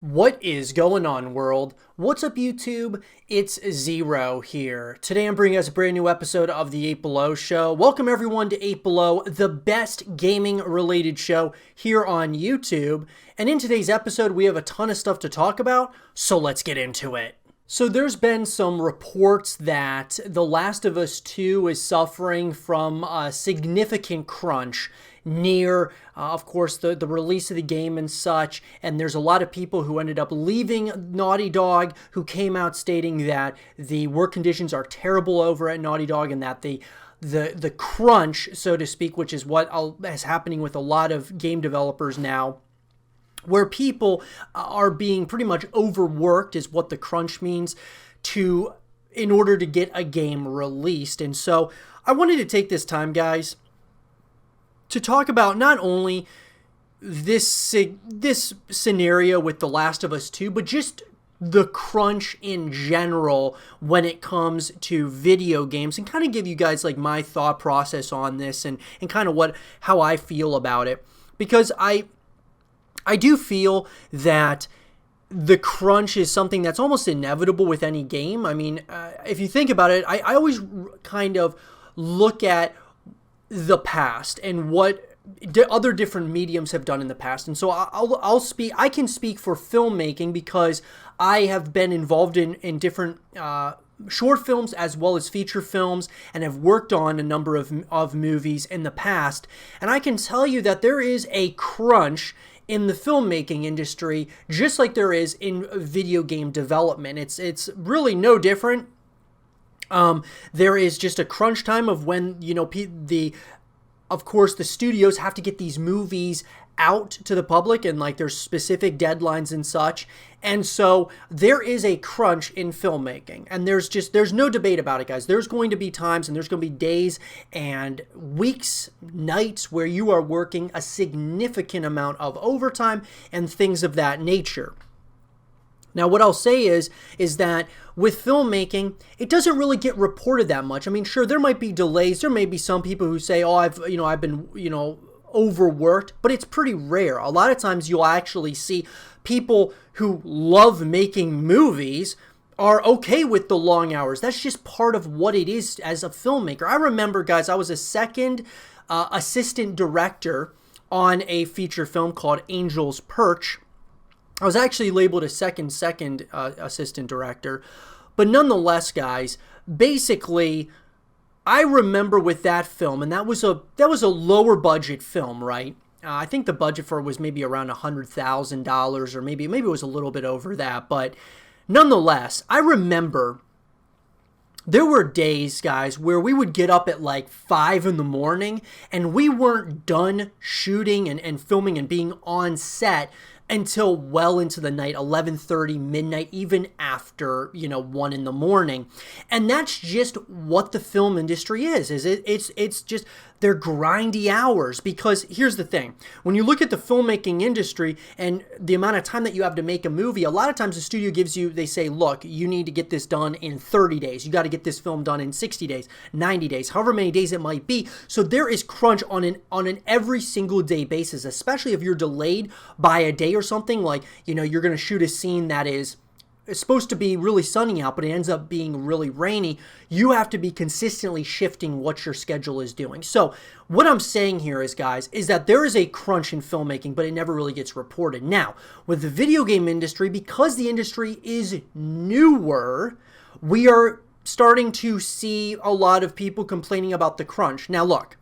What is going on, world? What's up, YouTube? It's Zero here. Today I'm bringing us a brand new episode of the 8 Below Show. Welcome everyone to 8 Below, the best gaming related show here on YouTube. And in today's episode, we have a ton of stuff to talk about, so let's get into it. So there's been some reports that The Last of Us 2 is suffering from a significant crunch near, of course, the release of the game and such. And there's a lot of people who ended up leaving Naughty Dog who came out stating that the work conditions are terrible over at Naughty Dog and that the crunch, so to speak, which is what is happening with a lot of game developers now, where people are being pretty much overworked is what the crunch means in order to get a game released. And so I wanted to take this time, guys, to talk about not only this scenario with The Last of Us 2, but just the crunch in general when it comes to video games, and kind of give you guys like my thought process on this and kind of how I feel about it. Because I do feel that the crunch is something that's almost inevitable with any game. I mean, if you think about it, I always kind of look at the past and what other different mediums have done in the past. And so I can speak for filmmaking because I have been involved in different short films as well as feature films and have worked on a number of movies in the past. And I can tell you that there is a crunch in the filmmaking industry, just like there is in video game development. It's really no different. There is just a crunch time of when, of course, the studios have to get these movies out to the public, and like there's specific deadlines and such. And so there is a crunch in filmmaking, and there's no debate about it, guys. There's going to be times and there's going to be days and weeks, nights where you are working a significant amount of overtime and things of that nature. Now, what I'll say is that with filmmaking, it doesn't really get reported that much. I mean, sure, there might be delays. There may be some people who say, "Oh, I've been, overworked," but it's pretty rare. A lot of times you'll actually see people who love making movies are okay with the long hours. That's just part of what it is as a filmmaker. I remember, guys, I was a second assistant director on a feature film called Angel's Perch. I was actually labeled a second assistant director, but nonetheless, guys, basically, I remember with that film, and that was a lower budget film, right? I think the budget for it was maybe around $100,000, or maybe it was a little bit over that, but nonetheless, I remember there were days, guys, where we would get up at like 5 in the morning, and we weren't done shooting and filming and being on set until well into the night, 11:30, midnight, even after, 1 in the morning. And that's just what the film industry is it's just, they're grindy hours. Because here's the thing, when you look at the filmmaking industry and the amount of time that you have to make a movie, a lot of times the studio they say, look, you need to get this done in 30 days. You got to get this film done in 60 days, 90 days, however many days it might be. So there is crunch on an every single day basis, especially if you're delayed by a day or something. Like, you're going to shoot a scene that is supposed to be really sunny out, but it ends up being really rainy. You have to be consistently shifting what your schedule is doing. So what I'm saying here is, guys, is that there is a crunch in filmmaking, but it never really gets reported. Now, with the video game industry, because the industry is newer, we are starting to see a lot of people complaining about the crunch. Now, look,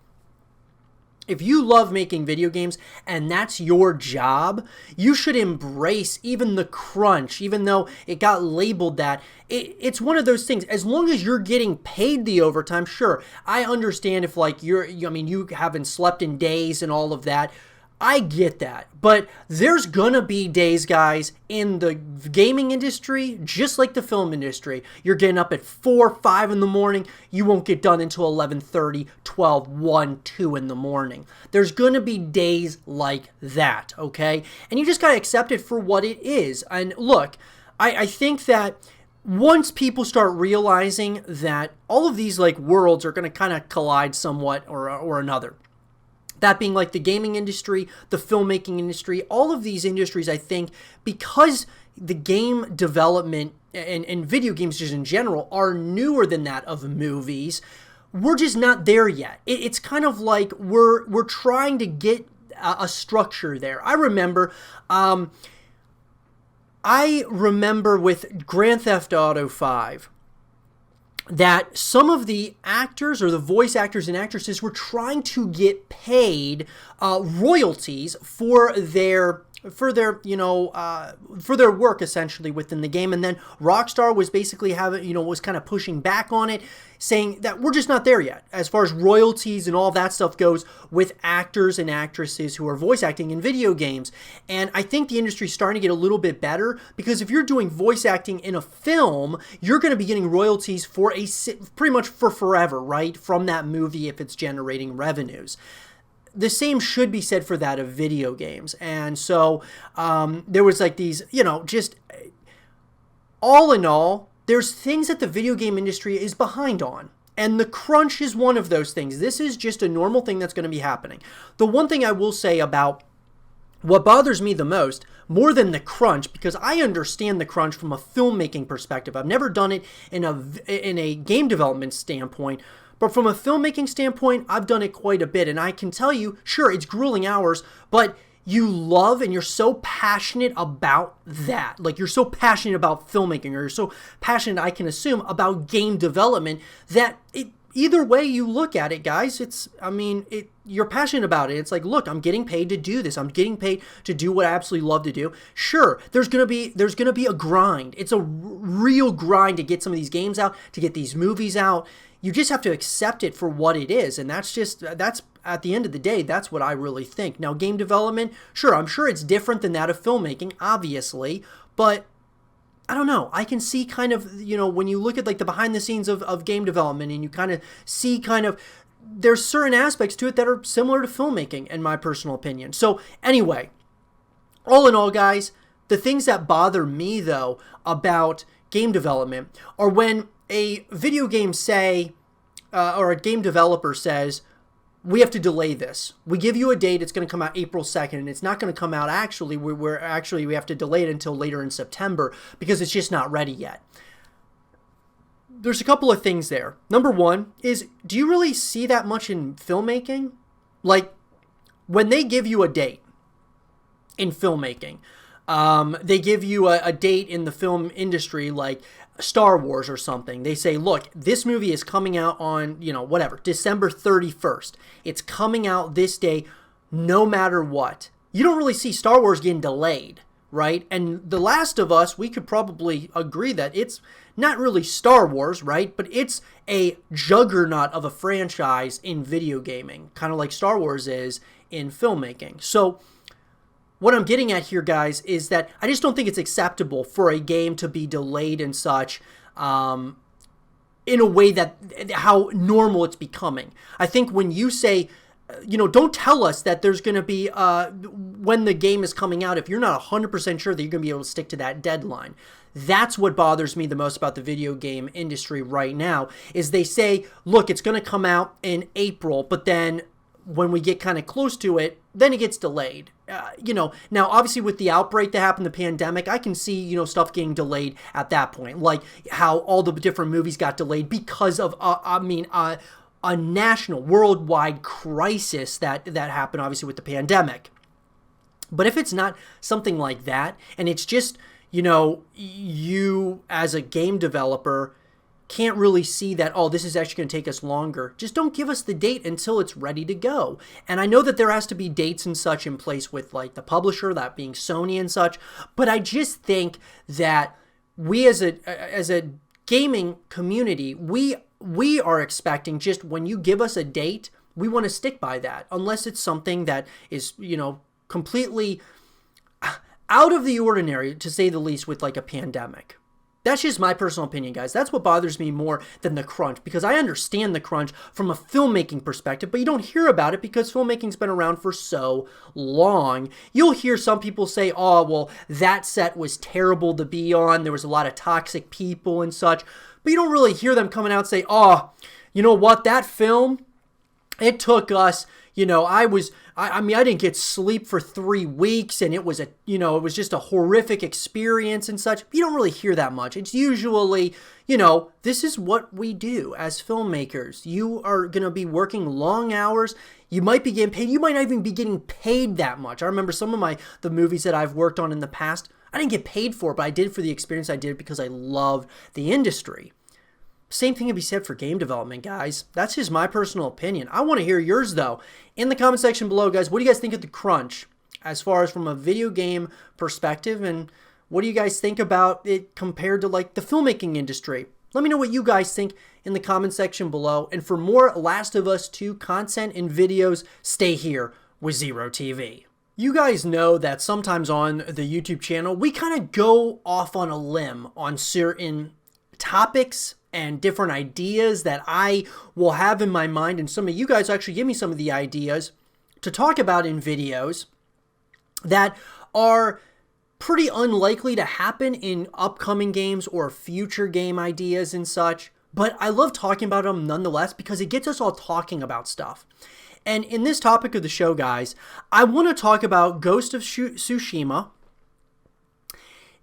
if you love making video games and that's your job, you should embrace even the crunch, even though it got labeled that. It's one of those things. As long as you're getting paid the overtime, sure, I understand if like you haven't slept in days and all of that. I get that, but there's gonna be days, guys, in the gaming industry, just like the film industry. You're getting up at 4, 5 in the morning. You won't get done until 11:30, 12, 1, 2 in the morning. There's gonna be days like that, okay? And you just gotta accept it for what it is. And look, I think that once people start realizing that all of these like worlds are gonna kind of collide somewhat or another, That being like the gaming industry, the filmmaking industry, all of these industries, I think, because the game development and video games just in general are newer than that of movies, we're just not there yet. It's kind of like we're trying to get a structure there. I remember with Grand Theft Auto 5, that some of the actors or the voice actors and actresses were trying to get paid royalties for their work essentially within the game. And then Rockstar was basically was kind of pushing back on it, saying that we're just not there yet as far as royalties and all that stuff goes with actors and actresses who are voice acting in video games. And I think the industry is starting to get a little bit better, because if you're doing voice acting in a film, you're going to be getting royalties for pretty much for forever, right? From that movie if it's generating revenues. The same should be said for that of video games. And so there was like these, just all in all, there's things that the video game industry is behind on. And the crunch is one of those things. This is just a normal thing that's going to be happening. The one thing I will say about what bothers me the most, more than the crunch, because I understand the crunch from a filmmaking perspective. I've never done it in a game development standpoint. But from a filmmaking standpoint, I've done it quite a bit. And I can tell you, sure, it's grueling hours, but you love and you're so passionate about that. Like, you're so passionate about filmmaking, or you're so passionate, I can assume, about game development, that either way you look at it, guys, you're passionate about it. It's like, look, I'm getting paid to do this. I'm getting paid to do what I absolutely love to do. Sure, there's gonna be a grind. It's a real grind to get some of these games out, to get these movies out. You just have to accept it for what it is. And that's at the end of the day, that's what I really think. Now, game development, sure, I'm sure it's different than that of filmmaking, obviously, but I don't know. I can see kind of, when you look at like the behind the scenes of game development, and you kind of see there's certain aspects to it that are similar to filmmaking, in my personal opinion. So anyway, all in all, guys, the things that bother me though about game development are when a video game or a game developer says, we have to delay this. We give you a date, it's going to come out April 2nd, and it's not going to come out actually. We have to delay it until later in September because it's just not ready yet. There's a couple of things there. Number one is, do you really see that much in filmmaking? Like, when they give you a date in filmmaking, they give you a date in the film industry, like Star Wars or something. They say, look, this movie is coming out on, December 31st. It's coming out this day, no matter what. You don't really see Star Wars getting delayed, right? And The Last of Us, we could probably agree that it's not really Star Wars, right? But it's a juggernaut of a franchise in video gaming, kind of like Star Wars is in filmmaking. So what I'm getting at here, guys, is that I just don't think it's acceptable for a game to be delayed and such in a way that how normal it's becoming. I think when you say, don't tell us that there's going to be, when the game is coming out, if you're not 100% sure that you're going to be able to stick to that deadline. That's what bothers me the most about the video game industry right now, is they say, look, it's going to come out in April, but then when we get kind of close to it, then it gets delayed. Now obviously with the outbreak that happened, the pandemic, I can see, stuff getting delayed at that point, like how all the different movies got delayed because of, a national, worldwide crisis that happened, obviously, with the pandemic. But if it's not something like that, and it's just, you as a game developer can't really see that, oh, this is actually going to take us longer, just don't give us the date until it's ready to go. And I know that there has to be dates and such in place with like the publisher, that being Sony and such, but I just think that we as a gaming community, we are expecting, just when you give us a date, we want to stick by that, unless it's something that is, completely out of the ordinary, to say the least, with like a pandemic. That's just my personal opinion, guys. That's what bothers me more than the crunch, because I understand the crunch from a filmmaking perspective, but you don't hear about it because filmmaking's been around for so long. You'll hear some people say, oh, well, that set was terrible to be on. There was a lot of toxic people and such, but you don't really hear them coming out and say, oh, you know what, that film, it took us, I mean, I didn't get sleep for 3 weeks, and it was it was just a horrific experience and such. You don't really hear that much. It's usually, this is what we do as filmmakers. You are going to be working long hours. You might be getting paid. You might not even be getting paid that much. I remember some of the movies that I've worked on in the past, I didn't get paid for, but I did for the experience. I did because I loved the industry. Same thing can be said for game development, guys. That's just my personal opinion. I want to hear yours, though. In the comment section below, guys, what do you guys think of the crunch as far as from a video game perspective? And what do you guys think about it compared to, like, the filmmaking industry? Let me know what you guys think in the comment section below. And for more Last of Us 2 content and videos, stay here with Zero TV. You guys know that sometimes on the YouTube channel, we kind of go off on a limb on certain topics and different ideas that I will have in my mind. And some of you guys actually give me some of the ideas to talk about in videos that are pretty unlikely to happen in upcoming games or future game ideas and such. But I love talking about them nonetheless because it gets us all talking about stuff. And in this topic of the show, guys, I want to talk about Ghost of Tsushima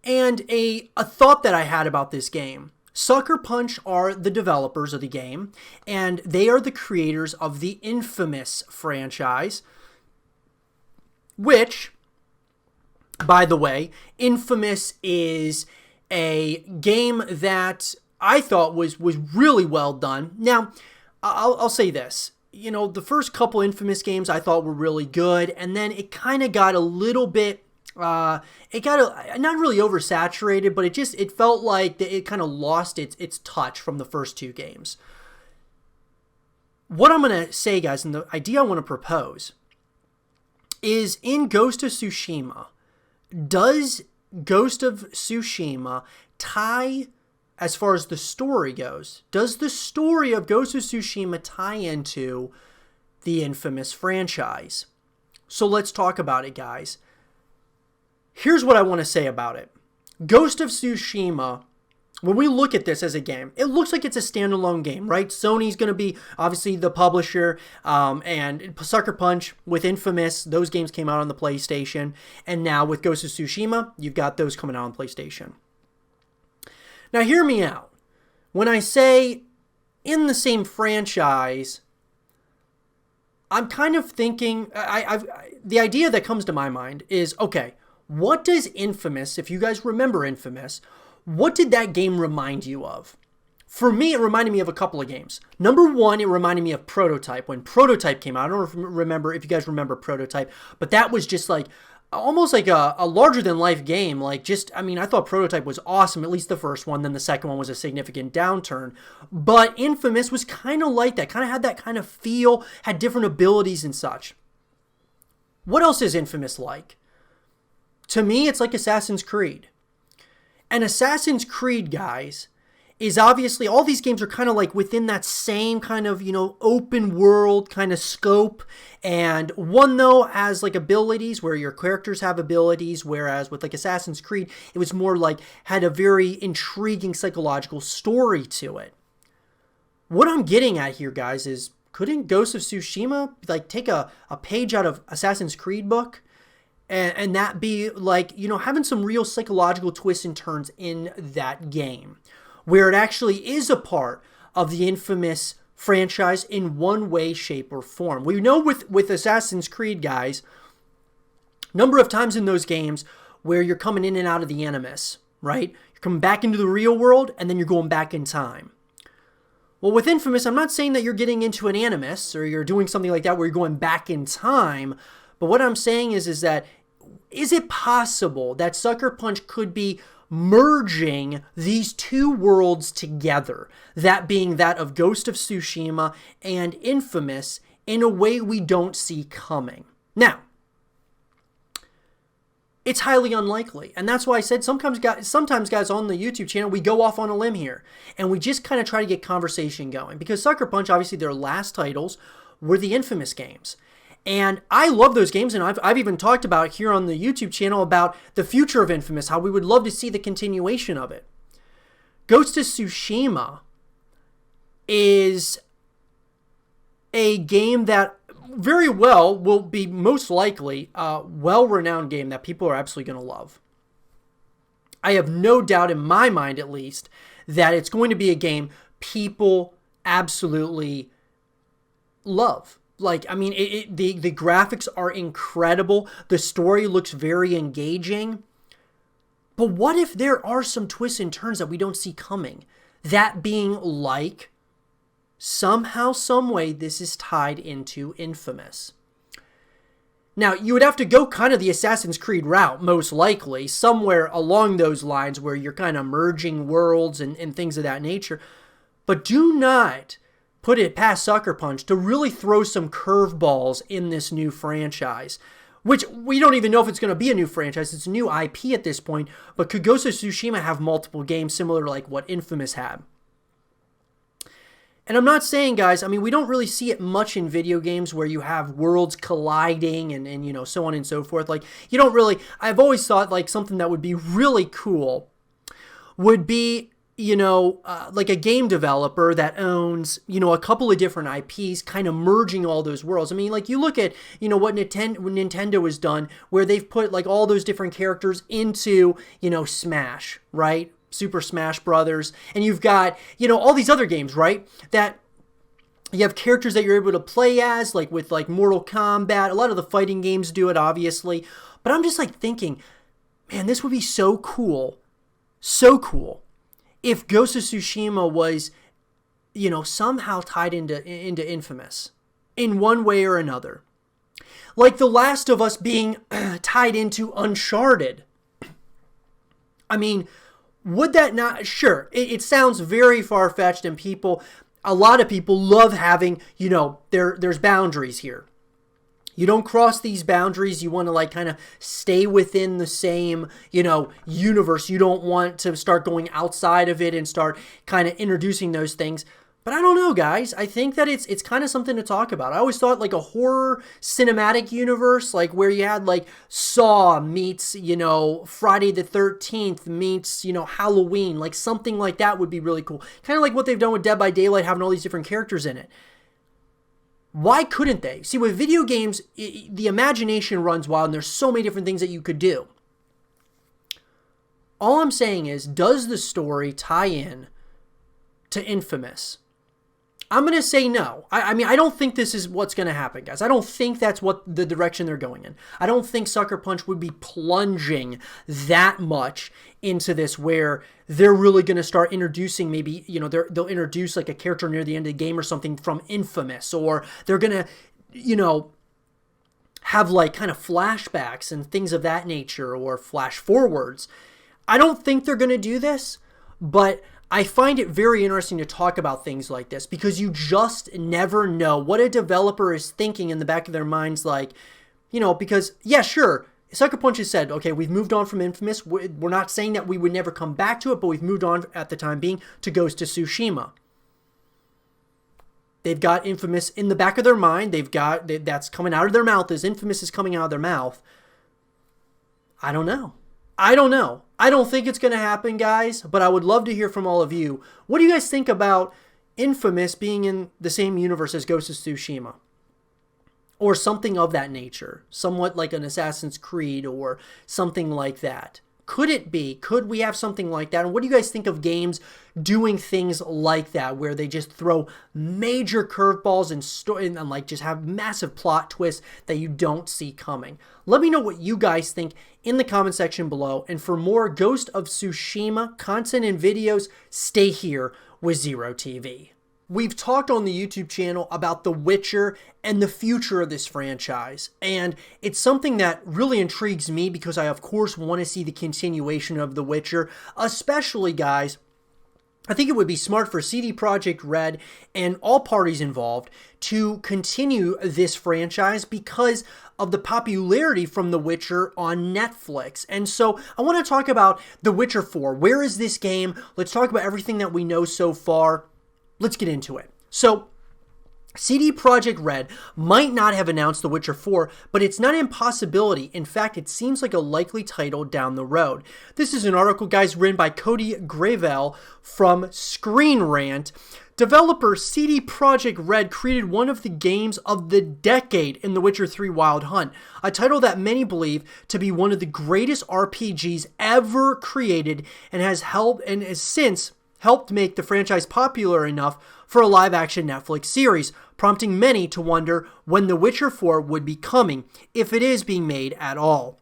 and a thought that I had about this game. Sucker Punch are the developers of the game, and they are the creators of the Infamous franchise, which, by the way, Infamous is a game that I thought was really well done. Now, I'll say this. The first couple Infamous games I thought were really good, and then it kind of got a little bit it got not really oversaturated, but it felt like it kind of lost its touch from the first 2 games. What I'm going to say, guys, and the idea I want to propose is in Ghost of Tsushima, does Ghost of Tsushima tie, as far as the story goes, does the story of Ghost of Tsushima tie into the Infamous franchise? So let's talk about it, guys. Here's what I want to say about it. Ghost of Tsushima, when we look at this as a game, it looks like it's a standalone game, right? Sony's going to be obviously the publisher, and Sucker Punch with Infamous, those games came out on the PlayStation, and now with Ghost of Tsushima, you've got those coming out on PlayStation. Now hear me out. When I say in the same franchise, I'm kind of thinking, the idea that comes to my mind is, okay, what does Infamous, if you guys remember Infamous, what did that game remind you of? For me, it reminded me of a couple of games. Number one, it reminded me of Prototype. When Prototype came out, I don't remember if you guys remember Prototype, but that was just like almost like a larger-than-life game. I thought Prototype was awesome, at least the first one. Then the second one was a significant downturn. But Infamous was kind of like that, kind of had that kind of feel, had different abilities and such. What else is Infamous like? To me, it's like Assassin's Creed. And Assassin's Creed, guys, is obviously, all these games are kind of like within that same kind of, open world kind of scope. And one, though, has like abilities where your characters have abilities, whereas with like Assassin's Creed, it was more like had a very intriguing psychological story to it. What I'm getting at here, guys, is couldn't Ghost of Tsushima like take a page out of Assassin's Creed book? And that be like, having some real psychological twists and turns in that game, where it actually is a part of the Infamous franchise in one way, shape, or form. We know with Assassin's Creed, guys, number of times in those games where you're coming in and out of the Animus, right? You're coming back into the real world, and then you're going back in time. Well, with Infamous, I'm not saying that you're getting into an Animus, or you're doing something like that where you're going back in time, but what I'm saying is that, is it possible that Sucker Punch could be merging these 2 worlds together, that being that of Ghost of Tsushima and Infamous, in a way we don't see coming? Now, it's highly unlikely, and that's why I said sometimes guys on the YouTube channel, we go off on a limb here, and we just kind of try to get conversation going, because Sucker Punch, obviously their last titles were the Infamous games. And I love those games, and I've even talked about here on the YouTube channel about the future of Infamous, how we would love to see the continuation of it. Ghost of Tsushima is a game that very well will be most likely a well-renowned game that people are absolutely going to love. I have no doubt in my mind, at least, that it's going to be a game people absolutely love. Like, I mean, the graphics are incredible. The story looks very engaging. But what if there are some twists and turns that we don't see coming? That being like, somehow, some way, this is tied into Infamous. Now, you would have to go kind of the Assassin's Creed route, most likely, somewhere along those lines where you're kind of merging worlds and things of that nature. But do not put it past Sucker Punch to really throw some curveballs in this new franchise, which we don't even know if it's going to be a new franchise. It's a new IP at this point, but could Ghost of Tsushima have multiple games similar to like what Infamous had? And I'm not saying, guys, I mean, we don't really see it much in video games where you have worlds colliding and you know, so on and so forth. Like, you don't really, I've always thought like something that would be really cool would be, you know, like a game developer that owns, you know, a couple of different IPs, kind of merging all those worlds. I mean, like you look at, you know, what Nintendo has done where they've put like all those different characters into, you know, Smash, right? Super Smash Brothers, and you've got, you know, all these other games, right, that you have characters that you're able to play as, like with like Mortal Kombat. A lot of the fighting games do it, obviously, but I'm just like thinking, man, this would be so cool if Ghost of Tsushima was, you know, somehow tied into Infamous in one way or another, like The Last of Us being tied into Uncharted. I mean, would that not? Sure, it sounds very far-fetched, and a lot of people love having, you know, there's boundaries here. You don't cross these boundaries. You want to like kind of stay within the same, you know, universe. You don't want to start going outside of it and start kind of introducing those things. But I don't know, guys. I think that it's kind of something to talk about. I always thought like a horror cinematic universe, like where you had like Saw meets, you know, Friday the 13th meets, you know, Halloween, like something like that would be really cool. Kind of like what they've done with Dead by Daylight, having all these different characters in it. Why couldn't they? See, with video games, the imagination runs wild and there's so many different things that you could do. All I'm saying is, does the story tie in to Infamous? I'm going to say no. I mean, I don't think this is what's going to happen, guys. I don't think that's what the direction they're going in. I don't think Sucker Punch would be plunging that much into this where they're really going to start introducing maybe, you know, they'll introduce like a character near the end of the game or something from Infamous, or they're going to, you know, have like kind of flashbacks and things of that nature, or flash forwards. I don't think they're going to do this, but I find it very interesting to talk about things like this because you just never know what a developer is thinking in the back of their minds. Like, you know, because, yeah, sure, Sucker Punch has said, okay, we've moved on from Infamous. We're not saying that we would never come back to it, but we've moved on at the time being to Ghost of Tsushima. They've got Infamous in the back of their mind. That's coming out of their mouth as Infamous is coming out of their mouth. I don't know. I don't think it's going to happen, guys, but I would love to hear from all of you. What do you guys think about Infamous being in the same universe as Ghost of Tsushima? Or something of that nature, somewhat like an Assassin's Creed or something like that. Could it be? Could we have something like that? And what do you guys think of games doing things like that, where they just throw major curveballs and like just have massive plot twists that you don't see coming? Let me know what you guys think in the comment section below. And for more Ghost of Tsushima content and videos, stay here with Zero TV. We've talked on the YouTube channel about The Witcher and the future of this franchise, and it's something that really intrigues me because I, of course, want to see the continuation of The Witcher, especially, guys, I think it would be smart for CD Projekt Red and all parties involved to continue this franchise because of the popularity from The Witcher on Netflix. And so I want to talk about The Witcher 4. Where is this game? Let's talk about everything that we know so far. Let's get into it. So, CD Projekt Red might not have announced The Witcher 4, but it's not an impossibility. In fact, it seems like a likely title down the road. This is an article, guys, written by Cody Gravel from Screen Rant. Developer CD Projekt Red created one of the games of the decade in The Witcher 3 Wild Hunt, a title that many believe to be one of the greatest RPGs ever created and has since helped make the franchise popular enough for a live-action Netflix series, prompting many to wonder when The Witcher 4 would be coming, if it is being made at all.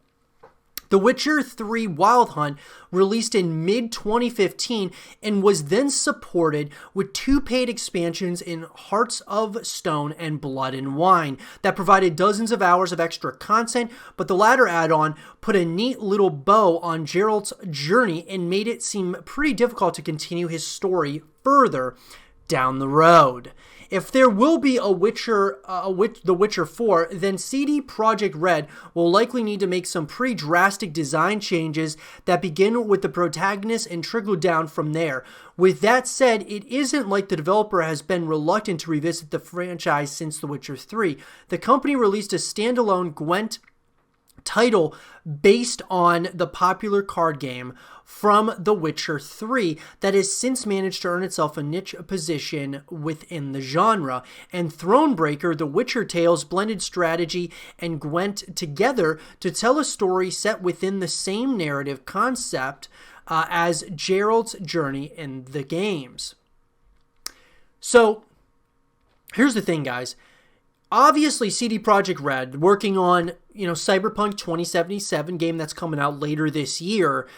The Witcher 3 Wild Hunt released in mid-2015 and was then supported with 2 paid expansions in Hearts of Stone and Blood and Wine that provided dozens of hours of extra content, but the latter add-on put a neat little bow on Geralt's journey and made it seem pretty difficult to continue his story further down the road. If there will be The Witcher 4, then CD Projekt Red will likely need to make some pretty drastic design changes that begin with the protagonist and trickle down from there. With that said, it isn't like the developer has been reluctant to revisit the franchise since The Witcher 3. The company released a standalone Gwent title based on the popular card game from The Witcher 3 that has since managed to earn itself a niche position within the genre. And Thronebreaker, The Witcher Tales blended strategy and Gwent together to tell a story set within the same narrative concept as Geralt's journey in the games. So, here's the thing, guys. Obviously, CD Projekt Red, working on, Cyberpunk 2077 game that's coming out later this year.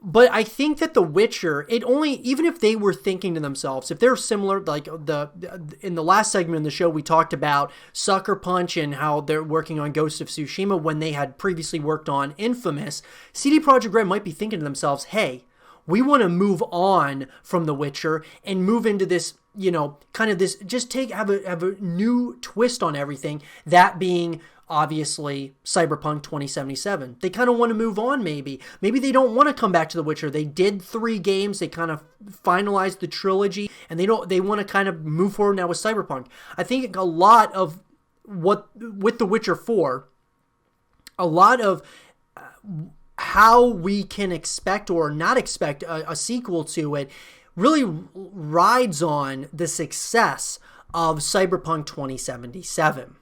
But I think that The Witcher, even if they were thinking to themselves, if they're similar, like in the last segment of the show, we talked about Sucker Punch and how they're working on Ghost of Tsushima when they had previously worked on Infamous. CD Projekt Red might be thinking to themselves, hey, we want to move on from The Witcher and move into this, kind of this, just have a new twist on everything, that being obviously Cyberpunk 2077. They kind of want to move on, maybe. Maybe they don't want to come back to The Witcher. They did 3 games, they kind of finalized the trilogy, and they want to kind of move forward now with Cyberpunk. I think a lot of with The Witcher 4, a lot of how we can expect or not expect a sequel to it really rides on the success of Cyberpunk 2077.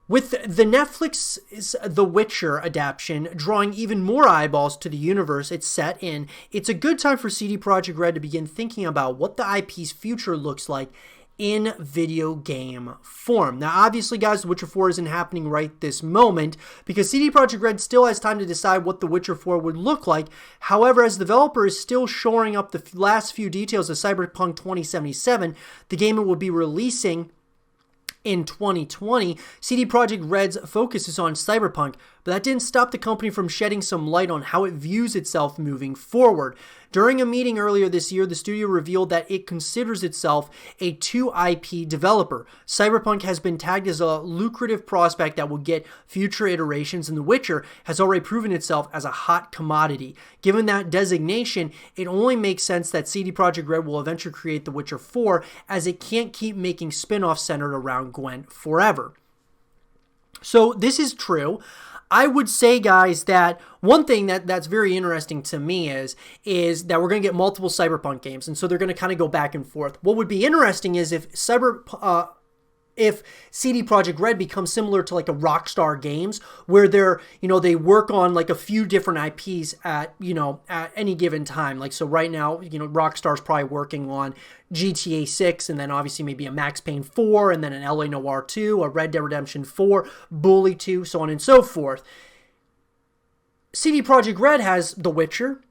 With the Netflix's The Witcher adaptation drawing even more eyeballs to the universe it's set in, it's a good time for CD Projekt Red to begin thinking about what the IP's future looks like in video game form. Now, obviously, guys, The Witcher 4 isn't happening right this moment because CD Projekt Red still has time to decide what The Witcher 4 would look like. However, as the developer is still shoring up the last few details of Cyberpunk 2077, the game it will be releasing in 2020, CD Projekt Red's focus is on Cyberpunk, but that didn't stop the company from shedding some light on how it views itself moving forward. During a meeting earlier this year, the studio revealed that it considers itself a 2 IP developer. Cyberpunk has been tagged as a lucrative prospect that will get future iterations, and The Witcher has already proven itself as a hot commodity. Given that designation, it only makes sense that CD Projekt Red will eventually create The Witcher 4, as it can't keep making spin-offs centered around Gwent forever. So this is true. I would say, guys, that one thing that's very interesting to me is that we're going to get multiple Cyberpunk games, and so they're going to kind of go back and forth. What would be interesting is if CD Projekt Red becomes similar to like a Rockstar Games, where they work on like a few different IPs at any given time. Like, so right now, Rockstar's probably working on GTA 6, and then obviously maybe a Max Payne 4, and then an LA Noire 2, a Red Dead Redemption 4, Bully 2, so on and so forth. CD Projekt Red has The Witcher,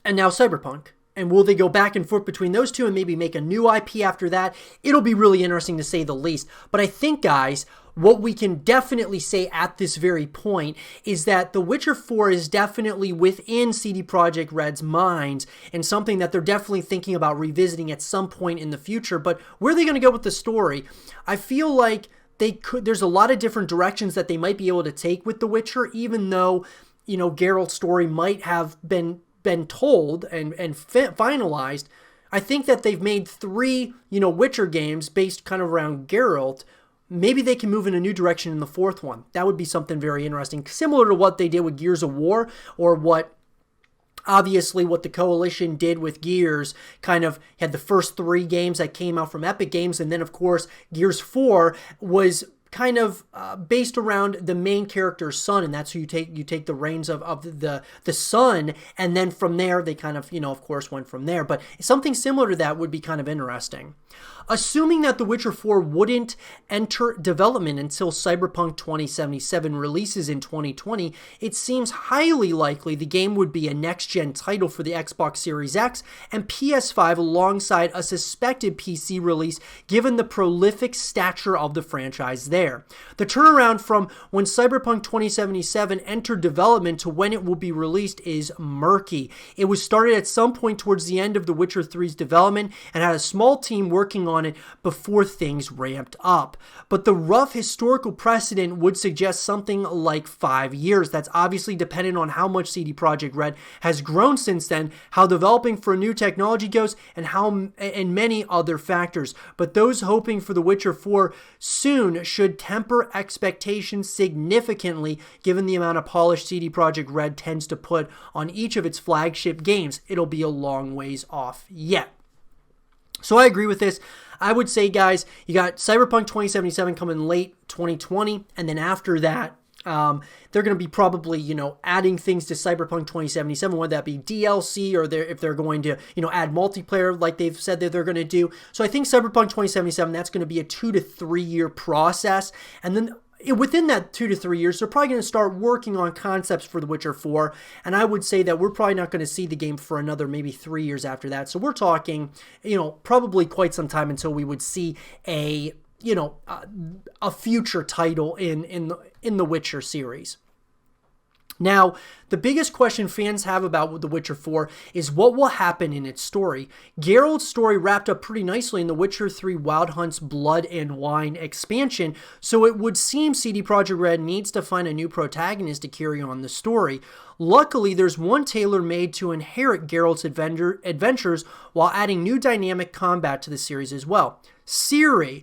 and now Cyberpunk. And will they go back and forth between those two and maybe make a new IP after that? It'll be really interesting to say the least. But I think, guys, what we can definitely say at this very point is that The Witcher 4 is definitely within CD Projekt Red's minds and something that they're definitely thinking about revisiting at some point in the future. But where are they going to go with the story? I feel like there's a lot of different directions that they might be able to take with The Witcher, even though, Geralt's story might have been told and finalized. I think that they've made 3, Witcher games based kind of around Geralt. Maybe they can move in a new direction in the 4th one. That would be something very interesting, similar to what they did with Gears of War, or obviously what the Coalition did with Gears. Kind of had the first 3 games that came out from Epic Games, and then of course Gears 4 was kind of based around the main character's son, and that's who you take the reins of the son, and then from there they kind of of course went from there. But something similar to that would be kind of interesting. Assuming that The Witcher 4 wouldn't enter development until Cyberpunk 2077 releases in 2020, it seems highly likely the game would be a next-gen title for the Xbox Series X and PS5 alongside a suspected PC release, given the prolific stature of the franchise there. The turnaround from when Cyberpunk 2077 entered development to when it will be released is murky. It was started at some point towards the end of The Witcher 3's development and had a small team working on it before things ramped up. But the rough historical precedent would suggest something like 5 years. That's obviously dependent on how much CD Projekt Red has grown since then, how developing for new technology goes, and many other factors. But those hoping for The Witcher 4 soon should temper expectations significantly, given the amount of polish CD Projekt Red tends to put on each of its flagship games. It'll be a long ways off yet. So I agree with this. I would say, guys, you got Cyberpunk 2077 coming late 2020, and then after that, they're going to be probably, adding things to Cyberpunk 2077, whether that be DLC or if they're going to, add multiplayer like they've said that they're going to do. So I think Cyberpunk 2077, that's going to be a 2 to 3 year process. And then within that 2 to 3 years, they're probably going to start working on concepts for The Witcher 4, and I would say that we're probably not going to see the game for another maybe 3 years after that. So we're talking, probably quite some time until we would see a future title in the Witcher series. Now, the biggest question fans have about The Witcher 4 is what will happen in its story. Geralt's story wrapped up pretty nicely in The Witcher 3 Wild Hunt's Blood and Wine expansion, so it would seem CD Projekt Red needs to find a new protagonist to carry on the story. Luckily, there's one tailor-made to inherit Geralt's adventures while adding new dynamic combat to the series as well. Ciri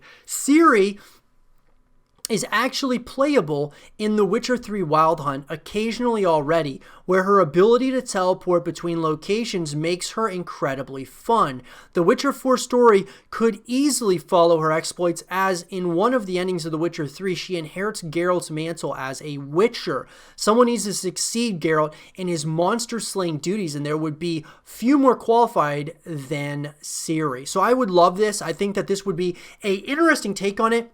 is actually playable in The Witcher 3 Wild Hunt occasionally already, where her ability to teleport between locations makes her incredibly fun. The Witcher 4 story could easily follow her exploits, as in one of the endings of The Witcher 3, she inherits Geralt's mantle as a Witcher. Someone needs to succeed Geralt in his monster-slaying duties, and there would be few more qualified than Ciri. So I would love this. I think that this would be an interesting take on it.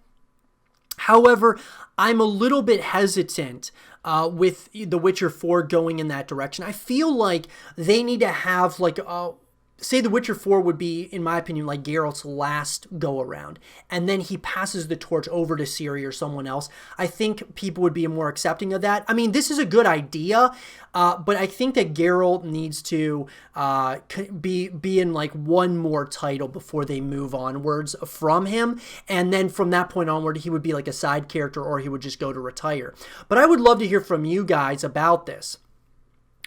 However, I'm a little bit hesitant with The Witcher 4 going in that direction. I feel like they need to have say The Witcher 4 would be, in my opinion, like Geralt's last go-around, and then he passes the torch over to Ciri or someone else. I think people would be more accepting of that. I mean, this is a good idea, but I think that Geralt needs to be in one more title before they move onwards from him, and then from that point onward, he would be like a side character, or he would just go to retire. But I would love to hear from you guys about this.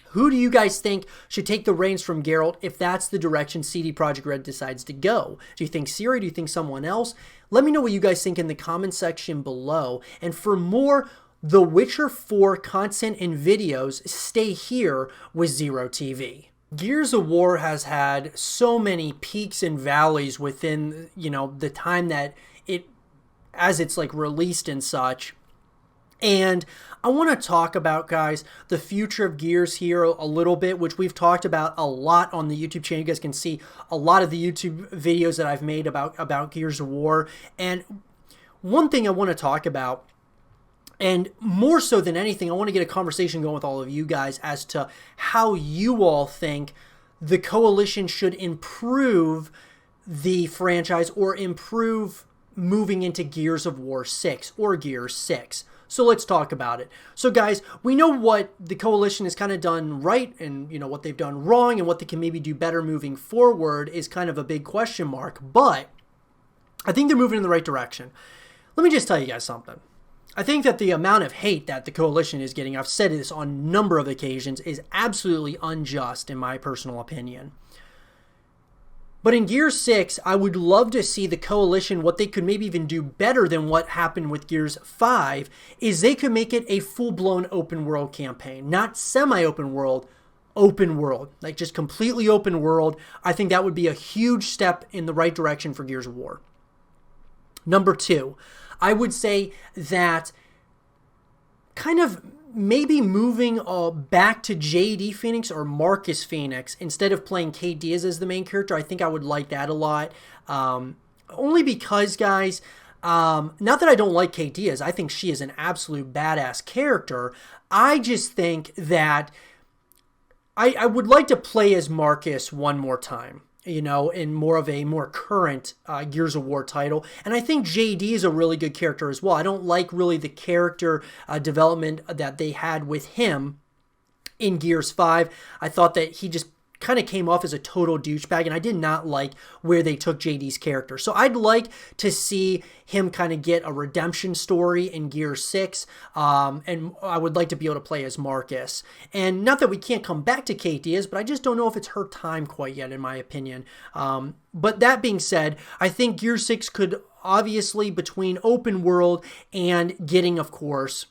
Who do you guys think should take the reins from Geralt if that's the direction CD Projekt Red decides to go? Do you think Ciri? Do you think someone else? Let me know what you guys think in the comment section below. And for more The Witcher 4 content and videos, stay here with Zero TV. Gears of War has had so many peaks and valleys within, the time that it's released and such. And I want to talk about, guys, the future of Gears here a little bit, which we've talked about a lot on the YouTube channel. You guys can see a lot of the YouTube videos that I've made about Gears of War. And one thing I want to talk about, and more so than anything, I want to get a conversation going with all of you guys as to how you all think the Coalition should improve the franchise or improve moving into Gears of War 6 or Gears 6. So let's talk about it. So guys, we know what the Coalition has kind of done right, and what they've done wrong, and what they can maybe do better moving forward is kind of a big question mark, but I think they're moving in the right direction. Let me just tell you guys something. I think that the amount of hate that the Coalition is getting, I've said this on a number of occasions, is absolutely unjust in my personal opinion. But in Gears 6, I would love to see the Coalition, what they could maybe even do better than what happened with Gears 5, is they could make it a full-blown open world campaign. Not semi-open world, open world. Like just completely open world. I think that would be a huge step in the right direction for Gears of War. Number 2, I would say that kind of maybe moving back to JD Phoenix or Marcus Phoenix instead of playing Kate Diaz as the main character. I think I would like that a lot. Only because, guys, not that I don't like Kate Diaz. I think she is an absolute badass character. I just think that I would like to play as Marcus one more time, you know, in more of a more current Gears of War title. And I think JD is a really good character as well. I don't like really the character development that they had with him in Gears 5. I thought that he just kind of came off as a total douchebag, and I did not like where they took JD's character. So I'd like to see him kind of get a redemption story in Gears 6, and I would like to be able to play as Marcus. And not that we can't come back to Kate Diaz, but I just don't know if it's her time quite yet, in my opinion. But that being said, I think Gears 6 could obviously, between open world and getting, of course,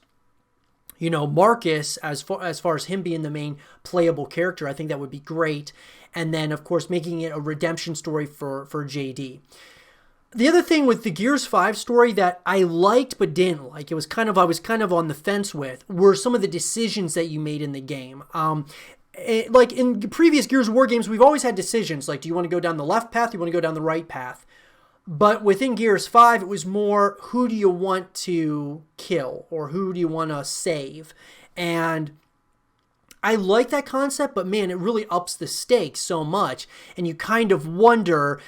you know, Marcus, as far as him being the main playable character, I think that would be great. And then, of course, making it a redemption story for JD. The other thing with the Gears 5 story that I liked but didn't like, I was kind of on the fence with, were some of the decisions that you made in the game. Like in previous Gears of War games, we've always had decisions like, do you want to go down the left path? Do you want to go down the right path? But within Gears 5, it was more, who do you want to kill or who do you want to save? And I like that concept, but man, it really ups the stakes so much. And you kind of wonder,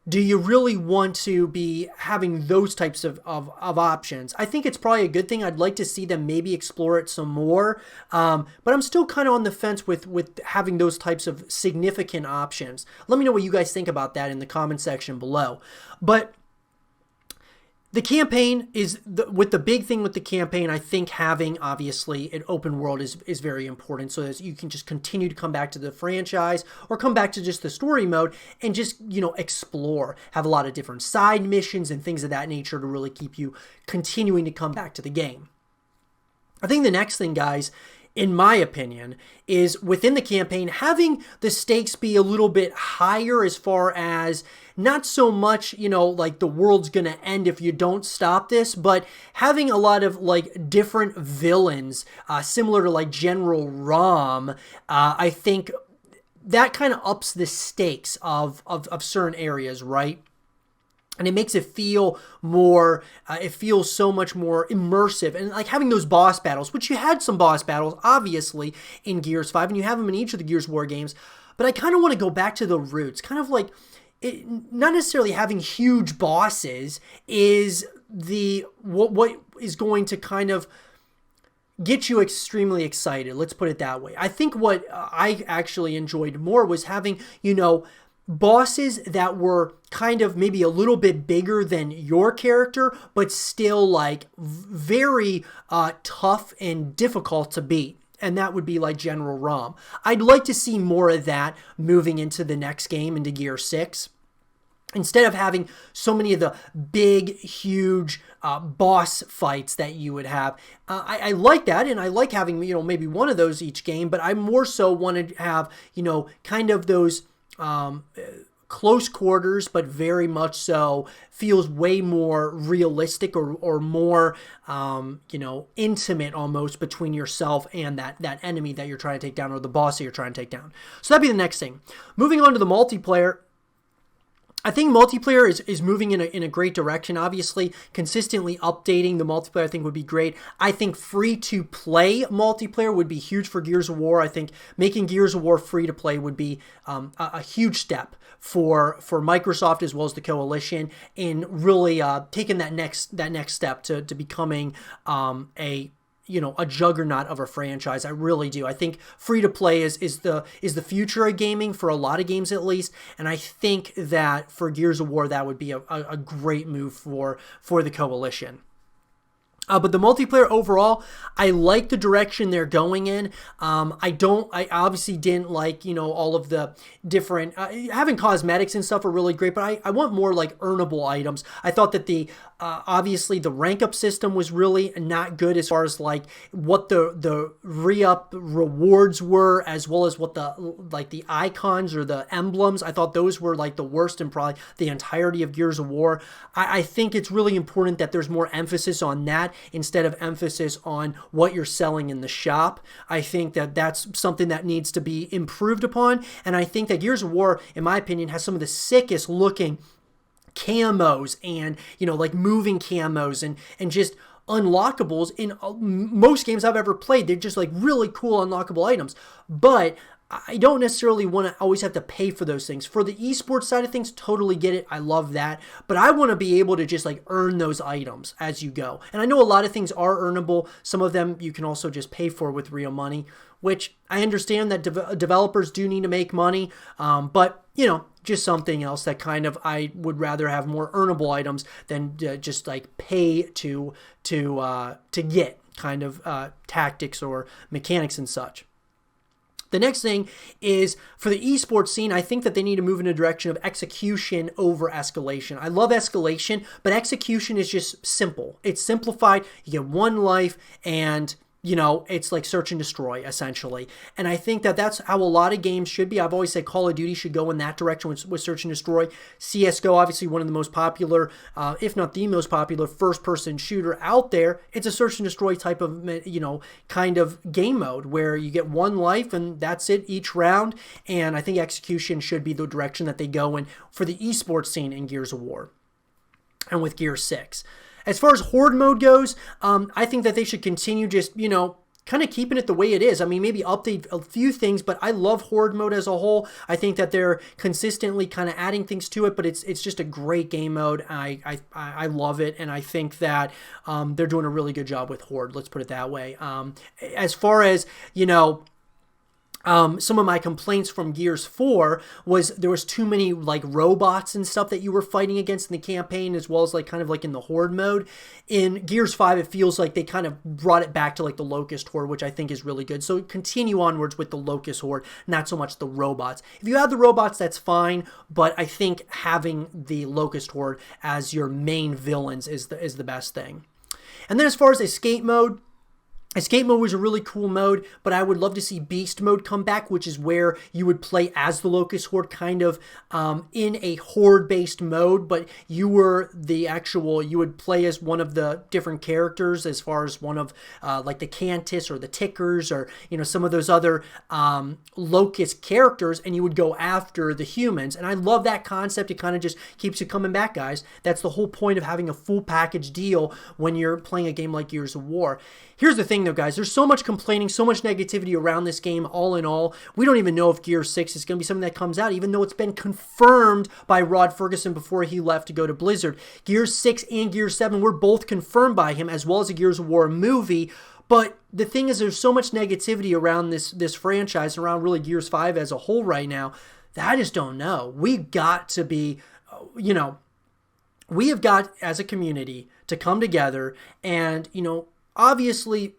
do you really want to be having those types of options? I think it's probably a good thing. I'd like to see them maybe explore it some more. But I'm still kind of on the fence with having those types of significant options. Let me know what you guys think about that in the comment section below. But the campaign is, the big thing with the campaign, I think having, obviously, an open world is very important so that you can just continue to come back to the franchise or come back to just the story mode and just, you know, explore. Have a lot of different side missions and things of that nature to really keep you continuing to come back to the game. I think the next thing, guys, in my opinion, is within the campaign, having the stakes be a little bit higher as far as not so much, you know, like the world's going to end if you don't stop this, but having a lot of like different villains, similar to like General Rom. I think that kind of ups the stakes of certain areas, right? And it makes it feel more, it feels so much more immersive. And like having those boss battles, which you had some boss battles, obviously, in Gears 5, and you have them in each of the Gears War games. But I kind of want to go back to the roots, kind of like, not necessarily having huge bosses is what is going to kind of get you extremely excited. Let's put it that way. I think what I actually enjoyed more was having, you know, bosses that were kind of maybe a little bit bigger than your character, but still like very tough and difficult to beat. And that would be like General Rom. I'd like to see more of that moving into the next game, into Gear 6. Instead of having so many of the big, huge boss fights that you would have. I like that, and I like having, you know, maybe one of those each game, but I more so want to have, you know, kind of those close quarters, but very much so feels way more realistic or more, you know, intimate almost between yourself and that enemy that you're trying to take down or the boss that you're trying to take down. So that'd be the next thing. Moving on to the multiplayer. I think multiplayer is moving in a great direction. Obviously, consistently updating the multiplayer I think would be great. I think free-to-play multiplayer would be huge for Gears of War. I think making Gears of War free-to-play would be a huge step for Microsoft as well as the Coalition in really taking that next step to becoming a juggernaut of a franchise. I really do. I think free-to-play is the future of gaming for a lot of games at least, and I think that for Gears of War that would be a great move for the Coalition. But the multiplayer overall, I like the direction they're going in. I obviously didn't like, all of the different, having cosmetics and stuff are really great, but I want more like earnable items. I thought that obviously the rank up system was really not good as far as like what the re-up rewards were, as well as what the icons or the emblems. I thought those were like the worst in probably the entirety of Gears of War. I think it's really important that there's more emphasis on that instead of emphasis on what you're selling in the shop. I think that that's something that needs to be improved upon, and I think that Gears of War, in my opinion, has some of the sickest looking camos and, like moving camos and just unlockables in most games I've ever played. They're just like really cool unlockable items, but I don't necessarily want to always have to pay for those things. For the esports side of things, totally get it. I love that. But I want to be able to just like earn those items as you go. And I know a lot of things are earnable. Some of them you can also just pay for with real money, which I understand that developers do need to make money. But, just something else that kind of I would rather have more earnable items than just like pay to get kind of tactics or mechanics and such. The next thing is for the esports scene, I think that they need to move in a direction of execution over escalation. I love escalation, but execution is just simple. It's simplified. You get one life and it's like search and destroy, essentially. And I think that that's how a lot of games should be. I've always said Call of Duty should go in that direction with search and destroy. CSGO, obviously one of the most popular, if not the most popular first-person shooter out there. It's a search and destroy type of, kind of game mode where you get one life and that's it each round. And I think execution should be the direction that they go in for the esports scene in Gears of War and with Gear 6. As far as Horde mode goes, I think that they should continue just, kind of keeping it the way it is. I mean, maybe update a few things, but I love Horde mode as a whole. I think that they're consistently kind of adding things to it, but it's just a great game mode. I love it, and I think that they're doing a really good job with Horde. Let's put it that way. As far as, some of my complaints from Gears 4 was there was too many like robots and stuff that you were fighting against in the campaign, as well as like kind of like in the Horde mode. In Gears 5, it feels like they kind of brought it back to like the Locust Horde, which I think is really good. So continue onwards with the Locust Horde, not so much the robots. If you have the robots, that's fine, but I think having the Locust Horde as your main villains is the best thing. And then as far as escape mode was a really cool mode, but I would love to see Beast mode come back, which is where you would play as the Locust Horde kind of in a Horde-based mode, but you would play as one of the different characters as far as one of like the Cantus or the Tickers or, some of those other Locust characters, and you would go after the humans. And I love that concept. It kind of just keeps you coming back, guys. That's the whole point of having a full package deal when you're playing a game like Gears of War. Here's the thing though, guys, there's so much complaining, so much negativity around this game. All in all, we don't even know if Gear 6 is going to be something that comes out, even though it's been confirmed by Rod Ferguson before he left to go to Blizzard. Gear 6 and Gear 7 were both confirmed by him, as well as a Gears of War movie. But the thing is, there's so much negativity around this franchise, around really Gears 5 as a whole right now, that I just don't know. We've got to be, we have got, as a community, to come together and, obviously,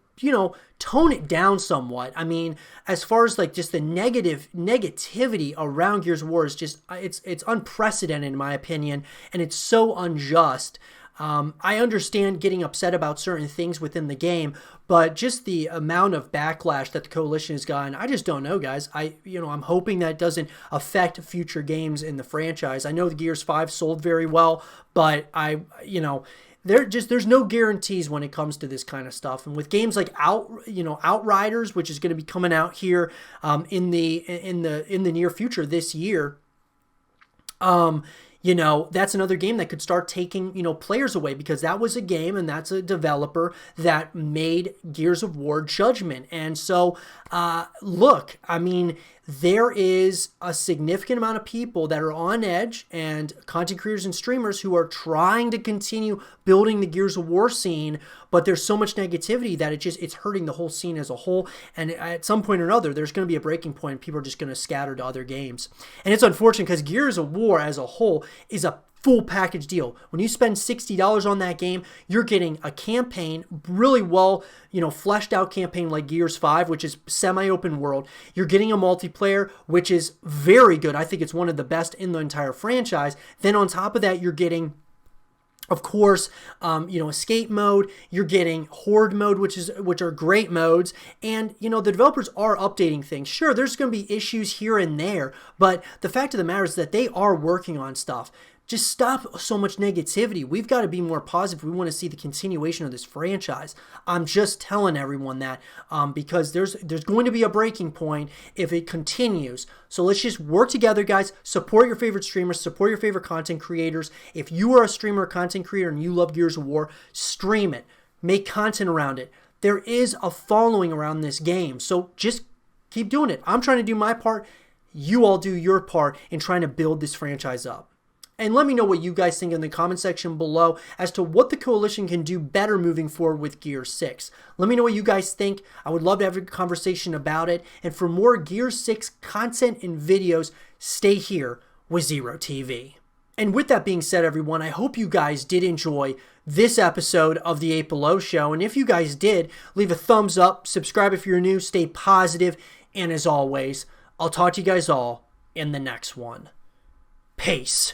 tone it down somewhat. I mean, as far as like just the negativity around Gears of War is just, it's unprecedented in my opinion, and it's so unjust. I understand getting upset about certain things within the game, but just the amount of backlash that the Coalition has gotten, I just don't know, guys. I'm hoping that doesn't affect future games in the franchise. I know the Gears 5 sold very well, but there's no guarantees when it comes to this kind of stuff. And with games like Outriders, which is going to be coming out here in the near future this year, that's another game that could start taking, players away, because that was a game and that's a developer that made Gears of War Judgment. And so, look, I mean, there is a significant amount of people that are on edge, and content creators and streamers who are trying to continue building the Gears of War scene, but there's so much negativity that it's hurting the whole scene as a whole. And at some point or another, there's going to be a breaking point. People are just going to scatter to other games. And it's unfortunate because Gears of War as a whole is a full package deal. When you spend $60 on that game, you're getting a campaign, really well, fleshed out campaign like Gears 5, which is semi-open world. You're getting a multiplayer, which is very good. I think it's one of the best in the entire franchise. Then on top of that, you're getting, of course, escape mode. You're getting horde mode, which are great modes. And, the developers are updating things. Sure, there's going to be issues here and there, but the fact of the matter is that they are working on stuff. Just stop so much negativity. We've got to be more positive. We want to see the continuation of this franchise. I'm just telling everyone that because there's going to be a breaking point if it continues. So let's just work together, guys. Support your favorite streamers. Support your favorite content creators. If you are a streamer or content creator and you love Gears of War, stream it. Make content around it. There is a following around this game. So just keep doing it. I'm trying to do my part. You all do your part in trying to build this franchise up. And let me know what you guys think in the comment section below as to what the Coalition can do better moving forward with Gears 6. Let me know what you guys think. I would love to have a conversation about it. And for more Gears 6 content and videos, stay here with Zero TV. And with that being said, everyone, I hope you guys did enjoy this episode of the 8 Below Show. And if you guys did, leave a thumbs up, subscribe if you're new, stay positive, and as always, I'll talk to you guys all in the next one. Peace.